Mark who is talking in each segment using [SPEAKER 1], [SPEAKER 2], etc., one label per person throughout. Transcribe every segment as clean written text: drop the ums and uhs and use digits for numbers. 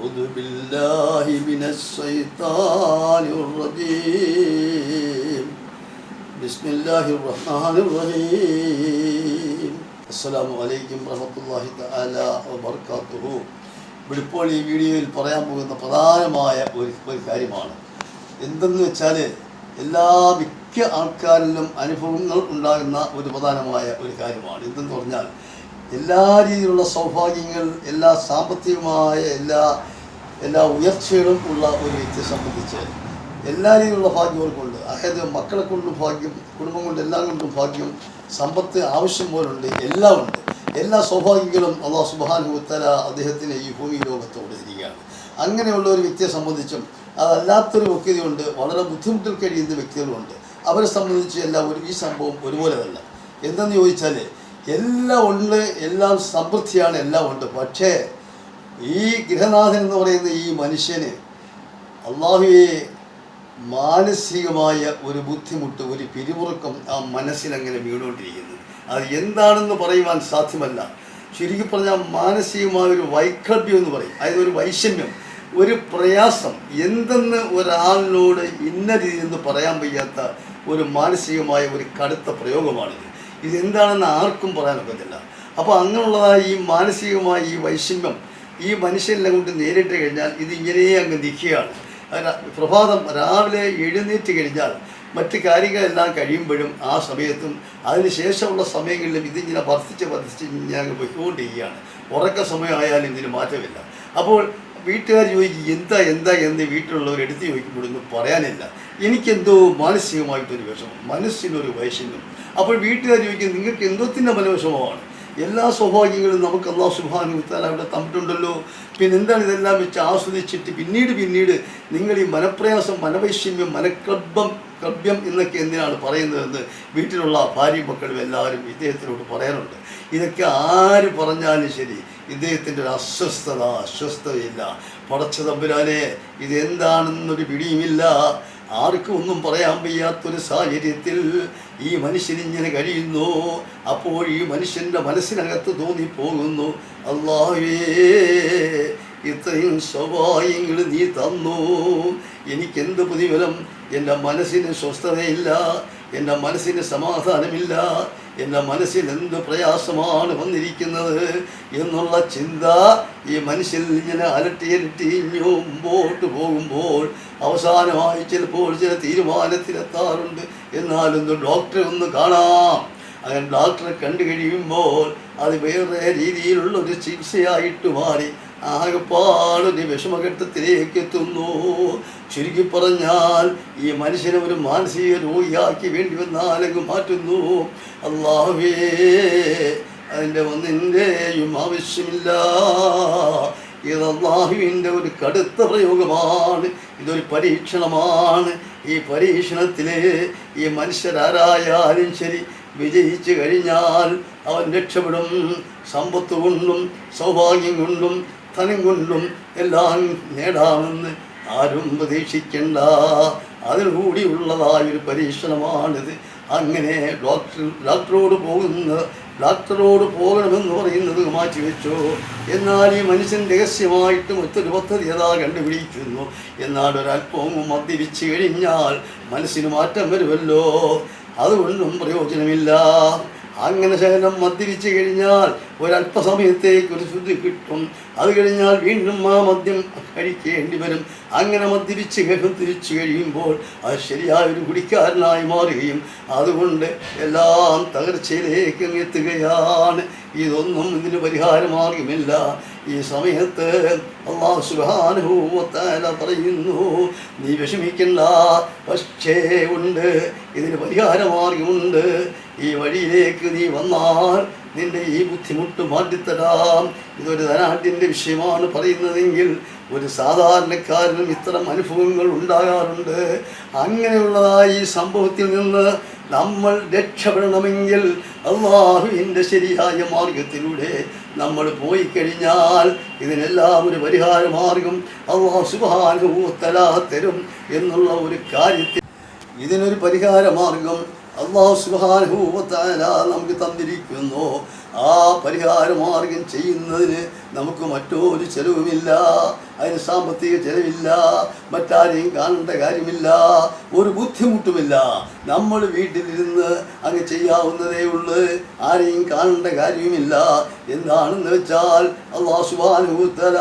[SPEAKER 1] أعوذ بالله من الشيطان الرجيم بسم الله الرحمن الرحيم السلام عليكم ورحمة الله تعالى وبركاته. ഇപ്പോൾ ഈ വീഡിയോയിൽ പറയാൻ പോകുന്ന പ്രധാനമായ ഒരു കാര്യമാണ്. എന്തെന്ന് വെച്ചാൽ മിക്ക ആൾക്കാരിലും അനുഭവങ്ങൾ ഉണ്ടാകുന്ന ഒരു പ്രധാനമായ ഒരു കാര്യമാണ്. എന്തെന്ന് പറഞ്ഞാൽ എല്ലാ രീതിയിലുള്ള സൗഭാഗ്യങ്ങൾ, എല്ലാ സാമ്പത്തികമായ എല്ലാ ഉയർച്ചകളും ഉള്ള ഒരു വ്യക്തിയെ സംബന്ധിച്ച് എല്ലാ രീതിയിലുള്ള ഭാഗ്യങ്ങൾക്കുണ്ട്. അതായത് മക്കളെ കൊണ്ടും ഭാഗ്യം, കുടുംബം കൊണ്ട് എല്ലാം കൊണ്ടും ഭാഗ്യം, സമ്പത്ത് ആവശ്യം പോലുണ്ട്, എല്ലാം ഉണ്ട്. എല്ലാ സൗഭാഗ്യങ്ങളും അല്ലാഹു സുബ്ഹാനഹു വ തആല അദ്ദേഹത്തിന് ഈ ഭൂമി ലോകത്ത് കൊടുത്തിരിക്കുകയാണ്. അങ്ങനെയുള്ള ഒരു വ്യക്തിയെ സംബന്ധിച്ചും അതല്ലാത്തൊരു വ്യക്തിയുണ്ട്, വളരെ ബുദ്ധിമുട്ടിൽ കഴിയുന്ന വ്യക്തികളുണ്ട്. അവരെ സംബന്ധിച്ച് ഈ സംഭവം ഒരുപോലെ തന്നെ. എന്തെന്ന് ചോദിച്ചാൽ എല്ലാം ഉണ്ട്, എല്ലാം സമൃദ്ധിയാണ്, എല്ലാം ഉണ്ട്. പക്ഷേ ഈ ഗൃഹനാഥൻ എന്ന് പറയുന്ന ഈ മനുഷ്യന് അള്ളാഹുവെ മാനസികമായ ഒരു ബുദ്ധിമുട്ട്, ഒരു പിരിമുറുക്കം ആ മനസ്സിലങ്ങനെ വീണുകൊണ്ടിരിക്കുന്നത്. അത് എന്താണെന്ന് പറയുവാൻ സാധ്യമല്ല. ചുരുക്കി പറഞ്ഞാൽ മാനസികമായ ഒരു വൈക്ലഭ്യം എന്ന് പറയും. അതായത് ഒരു വൈഷമ്യം, ഒരു പ്രയാസം, എന്തെന്ന് ഒരാളിനോട് ഇന്ന രീതിയെന്ന് പറയാൻ വയ്യാത്ത ഒരു മാനസികമായ ഒരു കടുത്ത പ്രയോഗമാണിത്. ഇതെന്താണെന്ന് ആർക്കും പറയാനൊക്കത്തില്ല. അപ്പോൾ അങ്ങനെയുള്ളതായ ഈ മാനസികമായ ഈ വൈഷമ്യം ഈ മനുഷ്യനെല്ലാം കൊണ്ട് നേരിട്ട് കഴിഞ്ഞാൽ ഇതിങ്ങനെ അങ്ങ് നിൽക്കുകയാണ്. പ്രഭാതം രാവിലെ എഴുന്നേറ്റ് കഴിഞ്ഞാൽ മറ്റ് കാര്യങ്ങളെല്ലാം കഴിയുമ്പോഴും ആ സമയത്തും അതിനുശേഷമുള്ള സമയങ്ങളിലും ഇതിങ്ങനെ വർദ്ധിച്ച് ഞാൻ പോയിക്കൊണ്ടിരിക്കുകയാണ്. ഉറക്ക സമയമായാലും ഇതിന് മാറ്റമില്ല. അപ്പോൾ വീട്ടുകാർ ചോദിക്കും എന്താ എന്ന് വീട്ടിലുള്ളവർ എടുത്ത് ചോദിക്കുമ്പോഴൊന്നും പറയാനില്ല. എനിക്കെന്തോ മാനസികമായിട്ടൊരു വിഷമം, മനസ്സിനൊരു വൈഷമ്യം. അപ്പോൾ വീട്ടുകാർ ചോദിക്കും നിങ്ങൾക്ക് എന്തോത്തിൻ്റെ മനോവിഷമമാണ്? എല്ലാ സൗഭാഗ്യങ്ങളും നമുക്ക് അല്ലാഹു സുബ്ഹാനഹു വ തആല അവിടെ തന്നിട്ടുണ്ടല്ലോ. പിന്നെ എന്താണ് ഇതെല്ലാം വെച്ച് ആസ്വദിച്ചിട്ട് പിന്നീട് നിങ്ങൾ ഈ മനപ്രയാസം, മനവൈഷമ്യം, മനക്ലഭ്യം എന്നൊക്കെ എന്തിനാണ് പറയുന്നതെന്ന് വീട്ടിലുള്ള ഭാര്യയും മക്കളും എല്ലാവരും ഇദ്ദേഹത്തിനോട് പറയാനുണ്ട്. ഇതൊക്കെ ആര് പറഞ്ഞാലും ശരി, ഇദ്ദേഹത്തിൻ്റെ ഒരു അസ്വസ്ഥതയില്ല. പടച്ച തമ്പുരാനെ, ഇതെന്താണെന്നൊരു പിടിയുമില്ല. ആർക്കും ഒന്നും പറയാൻ വയ്യാത്തൊരു സാഹചര്യത്തിൽ ഈ മനുഷ്യനിങ്ങനെ കഴിയുന്നു. അപ്പോൾ ഈ മനുഷ്യൻ്റെ മനസ്സിനകത്ത് തോന്നിപ്പോകുന്നു, അല്ലാഹുവേ ഇത്രയും സൗഭാഗ്യങ്ങൾ നീ തന്നു, എനിക്കെന്ത് പ്രതിഫലം? എൻ്റെ മനസ്സിന് സ്വസ്ഥതയില്ല, എൻ്റെ മനസ്സിന് സമാധാനമില്ല, എൻ്റെ മനസ്സിൽ എന്ത് പ്രയാസമാണ് വന്നിരിക്കുന്നത് എന്നുള്ള ചിന്ത ഈ മനുഷ്യൻ ഇങ്ങനെ അലട്ടി മുമ്പോട്ട് പോകുമ്പോൾ അവസാനമായി ചിലപ്പോൾ ചില തീരുമാനത്തിലെത്താറുണ്ട്. എന്നാലൊന്ന് ഡോക്ടറെ ഒന്ന് കാണാം. അങ്ങനെ ഡോക്ടറെ കണ്ടു കഴിയുമ്പോൾ അത് വേറെ രീതിയിലുള്ളൊരു ചികിത്സയായിട്ട് മാറി ആകെപ്പാടൊരു വിഷമഘട്ടത്തിലേക്ക് എത്തുന്നു. ചുരുക്കി പറഞ്ഞാൽ ഈ മനുഷ്യനെ ഒരു മാനസിക രോഗിയാക്കി വേണ്ടി വന്നാലങ്ങ് മാറ്റുന്നു. അല്ലാഹുവേ, അതിൻ്റെ ഒന്നിൻ്റെയും ആവശ്യമില്ല. ഇത് അല്ലാഹുവിൻ്റെ ഒരു കടുത്ത പ്രയോഗമാണ്, ഇതൊരു പരീക്ഷണമാണ്. ഈ പരീക്ഷണത്തിൽ ഈ മനുഷ്യരാരായാലും ശരി വിജയിച്ചു കഴിഞ്ഞാൽ അവൻ രക്ഷപ്പെടും. സമ്പത്ത് കൊണ്ടും സൗഭാഗ്യം കൊണ്ടും ധനം കൊണ്ടും എല്ലാം നേടാമെന്ന് ആരും പ്രതീക്ഷിക്കേണ്ട. അതിനുകൂടിയുള്ളതായൊരു പരീക്ഷണമാണിത്. അങ്ങനെ ഡോക്ടറോട് പോകണമെന്ന് പറയുന്നത് മാറ്റിവെച്ചോ. എന്നാൽ ഈ മനുഷ്യൻ രഹസ്യമായിട്ട് മറ്റൊരു പദ്ധതി അതാ കണ്ടുപിടിക്കുന്നു. എന്നാൽ ഒരല്പവും മദ്യപിച്ച് കഴിഞ്ഞാൽ മനസ്സിന് മാറ്റം വരുമല്ലോ, അതുകൊണ്ടും പ്രയോജനമില്ല. അങ്ങനെ ശകലം മദ്യപിച്ച് കഴിഞ്ഞാൽ ഒരല്പസമയത്തേക്ക് ഒരു ശുദ്ധി കിട്ടും. അത് കഴിഞ്ഞാൽ വീണ്ടും ആ മദ്യം കഴിക്കേണ്ടി വരും. അങ്ങനെ മദ്യപിച്ച് തിരിച്ചു കഴിയുമ്പോൾ അത് ശരിയായൊരു കുടിക്കാരനായി മാറുകയും അതുകൊണ്ട് എല്ലാം തകർച്ചയിലേക്ക് എത്തുകയാണ്. ഇതൊന്നും ഇതിന് പരിഹാരമാർഗമില്ല. ഈ സമയത്ത് അല്ലാഹു സുബ്ഹാനഹു വ തആല പറയുന്നു, നീ വിഷമിക്കണ്ട, പക്ഷേ ഉണ്ട്, ഇതിന് പരിഹാരമാർഗമുണ്ട്. ഈ വഴിയിലേക്ക് നീ വന്നാൽ നിന്റെ ഈ ബുദ്ധിമുട്ട് മാറ്റിത്തരാം. ഇതൊരു ധനാഢ്യൻ്റെ വിഷയമാണ് പറയുന്നതെങ്കിൽ ഒരു സാധാരണക്കാരനും ഇത്തരം അനുഭവങ്ങൾ ഉണ്ടാകാറുണ്ട്. അങ്ങനെയുള്ളതായ ഈ സംഭവത്തിൽ നിന്ന് നമ്മൾ രക്ഷപ്പെടണമെങ്കിൽ അല്ലാഹുവിൻ്റെ ശരിയായ മാർഗത്തിലൂടെ നമ്മൾ പോയി കഴിഞ്ഞാൽ ഇതിനെല്ലാം ഒരു പരിഹാരമാർഗം അല്ലാഹു സുബ്ഹാനഹു വ തആല തരും എന്നുള്ള ഒരു കാര്യത്തിൽ ഇതിനൊരു പരിഹാരമാർഗം അല്ലാഹു സുബ്ഹാനഹു വ തആല നമുക്ക് തന്നിരിക്കുന്നു. ആ പരിഹാര മാർഗം ചെയ്യുന്നതിന് നമുക്ക് മറ്റൊരു ചെലവുമില്ല, അതിന് സാമ്പത്തിക ചെലവില്ല, മറ്റാരെയും കാണേണ്ട കാര്യമില്ല, ഒരു ബുദ്ധിമുട്ടുമില്ല. നമ്മൾ വീട്ടിലിരുന്ന് അങ്ങ് ചെയ്യാവുന്നതേ ഉള്ളൂ, ആരെയും കാണേണ്ട കാര്യവുമില്ല. എന്താണെന്ന് വെച്ചാൽ അല്ലാഹു സുബ്ഹാനഹു വ തആല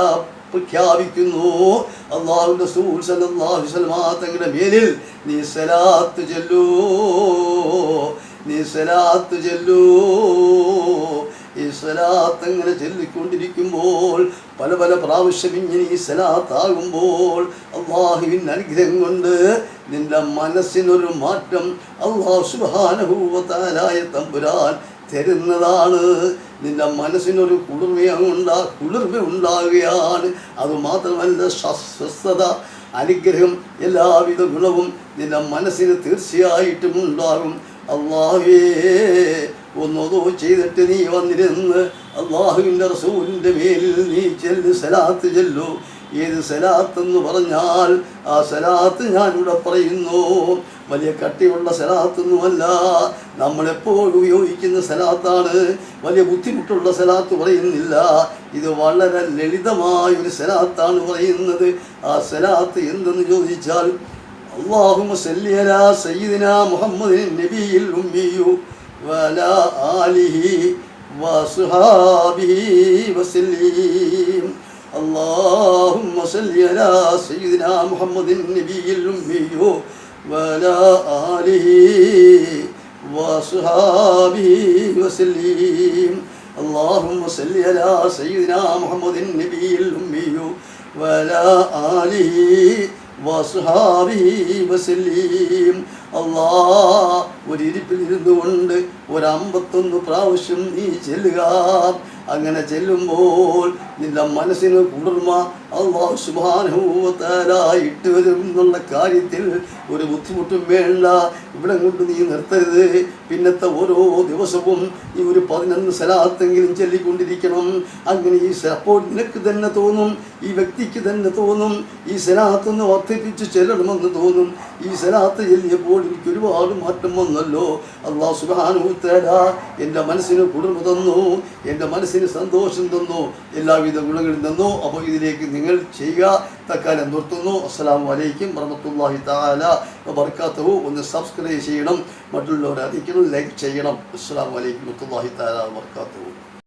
[SPEAKER 1] പ്രഖ്യാപിക്കുന്നു, അല്ലാഹുവിൻ്റെ റസൂൽ സല്ലല്ലാഹു അലൈഹി വസല്ലം തങ്ങളുടെ മേലിൽ നീ സലാത്ത് ചൊല്ലൂ, നീ സലാത്ത് ചൊല്ലൂ. ഈ സലാത്ത് അങ്ങനെ ചൊല്ലിക്കൊണ്ടിരിക്കുമ്പോൾ പല പല പ്രാവശ്യം ഇങ്ങനെ ഈ സലാത്താകുമ്പോൾ അല്ലാഹുവിൻ്റെ അനുഗ്രഹം കൊണ്ട് നിന്റെ മനസ്സിനൊരു മാറ്റം അല്ലാഹു സുബ്ഹാനഹു വ തആല തമ്പുരാൻ തരുന്നതാണ്. നിന്റെ മനസ്സിനൊരു കുളിർമ ഉണ്ടാകുകയാണ്. അതുമാത്രമല്ല, സ്വസ്ഥത, അനുഗ്രഹം, എല്ലാവിധ ഗുണവും നിന്റെ മനസ്സിന് തീർച്ചയായിട്ടും ഉണ്ടാകും. അല്ലാഹുവേ, ഒന്നതോ ചെയ്തിട്ട് നീ വന്നിരുന്ന് അല്ലാഹുവിൻ്റെ റസൂലിൻ്റെ മേലിൽ നീ സലാത്ത് ചൊല്ലു. ഏത് സലാത്തെന്ന് പറഞ്ഞാൽ ആ സലാത്ത് ഞാനിവിടെ പറയുന്നു, വലിയ കട്ടിയുള്ള സലാത്തൊന്നുമല്ല, നമ്മളെപ്പോഴും ഉപയോഗിക്കുന്ന സലാത്താണ്. വലിയ ബുദ്ധിമുട്ടുള്ള സലാത്ത് പറയുന്നില്ല, ഇത് വളരെ ലളിതമായൊരു സലാത്താണ് പറയുന്നത്. ആ സലാത്ത് എന്തെന്ന് ചോദിച്ചാൽ, അല്ലാഹുമ്മ സല്ലി അലാ സയ്യിദിനാ മുഹമ്മദിൻ നബിയിൽ ഉമ്മിയു വഅലാ ആലിഹി വസ്ഹാബിഹി വസല്ലം. اللهم صل على سيدنا محمد النبي الأمي وعلى آله وصحبه وسلم. اللهم صل على سيدنا محمد النبي الأمي وعلى آله وصحبه وسلم. ഒരിപ്പിലിരുന്നു കൊണ്ട് 51 പ്രാവശ്യം നീ ചെല്ലുക. അങ്ങനെ ചെല്ലുമ്പോൾ നിന്റെ മനസ്സിന് കുളിർമ അല്ലാഹു സുബ്ഹാനഹു വ തആല ഇട്ട് വരും എന്നുള്ള കാര്യത്തിൽ ഒരു ബുദ്ധിമുട്ടും വേണ്ട. ഇവിടെ കൊണ്ട് നീ നിർത്തരുത്. പിന്നത്തെ ഓരോ ദിവസവും നീ ഒരു 11 സലാത്തെങ്കിലും ചൊല്ലിക്കൊണ്ടിരിക്കണം. അങ്ങനെ ഈ അപ്പോൾ നിനക്ക് തന്നെ തോന്നും, ഈ വ്യക്തിക്ക് തന്നെ തോന്നും, ഈ സലാത്തൊന്ന് വർദ്ധിപ്പിച്ച് ചെല്ലണമെന്ന് തോന്നും. ഈ സലാത്ത് ചൊല്ലിയപ്പോൾ എനിക്ക് ഒരുപാട് മാറ്റം വന്നല്ലോ. അല്ലാഹു സുബ്ഹാനഹു വ തആല എൻ്റെ മനസ്സിന് കുളിർമ തന്നു, എൻ്റെ മനസ്സിന് സന്തോഷം തന്നു, എല്ലാവിധ ഗുണങ്ങളും തന്നു. അപ്പോൾ ഇതിലേക്ക് നിങ്ങൾ ചെയ്യുക. തൽക്കാലം നിർത്തുന്നു. അസ്സലാമു അലൈക്കും വറഹ്മത്തുള്ളാഹി തആല വബറകാതുഹു. ഒന്ന് സബ്സ്ക്രൈബ് ചെയ്യണം, മറ്റുള്ളവരെ അറിയിക്കണം, ലൈക്ക് ചെയ്യണം. അസ്സലാമു അലൈക്കും വറഹ്മത്തുള്ളാഹി തആല വബറകാതുഹു.